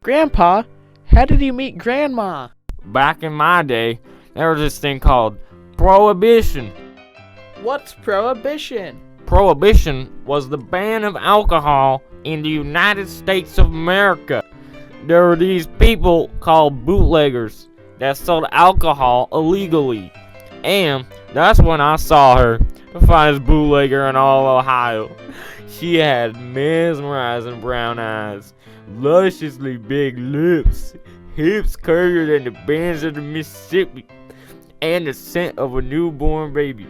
Grandpa, how did you meet Grandma? Back in my day, there was this thing called prohibition. What's prohibition? Prohibition was the ban of alcohol in the United States of America. There were these people called bootleggers that sold alcohol illegally. And that's when I saw her, the finest bootlegger in all Ohio. She had mesmerizing brown eyes, lusciously big lips, hips curvier than the bands of the Mississippi, and the scent of a newborn baby.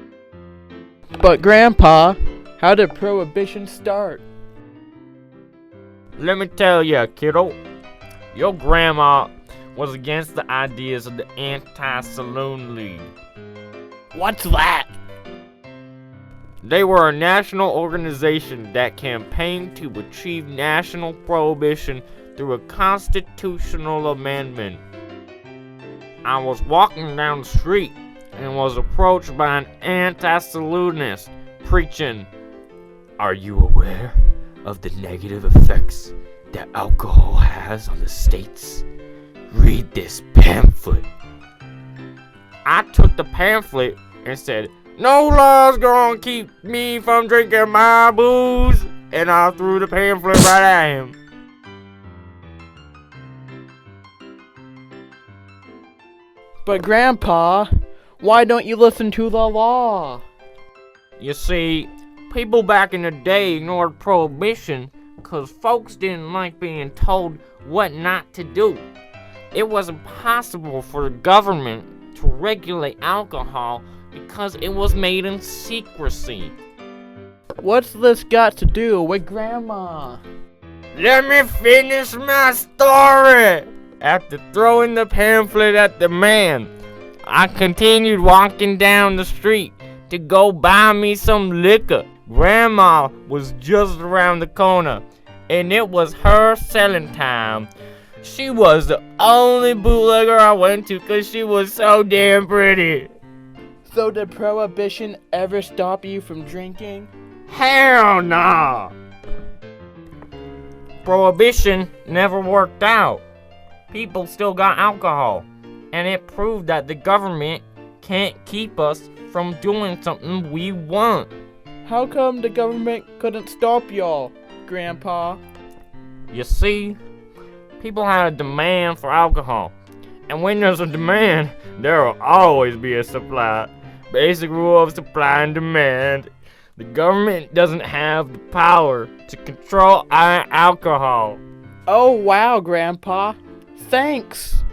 But Grandpa, how did Prohibition start? Let me tell ya, kiddo, your grandma was against the ideas of the Anti-Saloon League. What's that? They were a national organization that campaigned to achieve national prohibition through a constitutional amendment. I was walking down the street and was approached by an anti-saloonist preaching, "Are you aware of the negative effects that alcohol has on the states? Read this pamphlet." I took the pamphlet and said, "No law's gonna keep me from drinking my booze," and I threw the pamphlet right at him. But Grandpa, why don't you listen to the law? You see, people back in the day ignored prohibition because folks didn't like being told what not to do. It was impossible for the government to regulate alcohol because it was made in secrecy. What's this got to do with Grandma? Let me finish my story! After throwing the pamphlet at the man, I continued walking down the street to go buy me some liquor. Grandma was just around the corner, and it was her selling time. She was the only bootlegger I went to because she was so damn pretty. So did Prohibition ever stop you from drinking? Hell no! Prohibition never worked out. People still got alcohol, and it proved that the government can't keep us from doing something we want. How come the government couldn't stop y'all, Grandpa? You see, people had a demand for alcohol, and when there's a demand, there will always be a supply. Basic rule of supply and demand. The government doesn't have the power to control our alcohol. Oh wow, Grandpa. Thanks.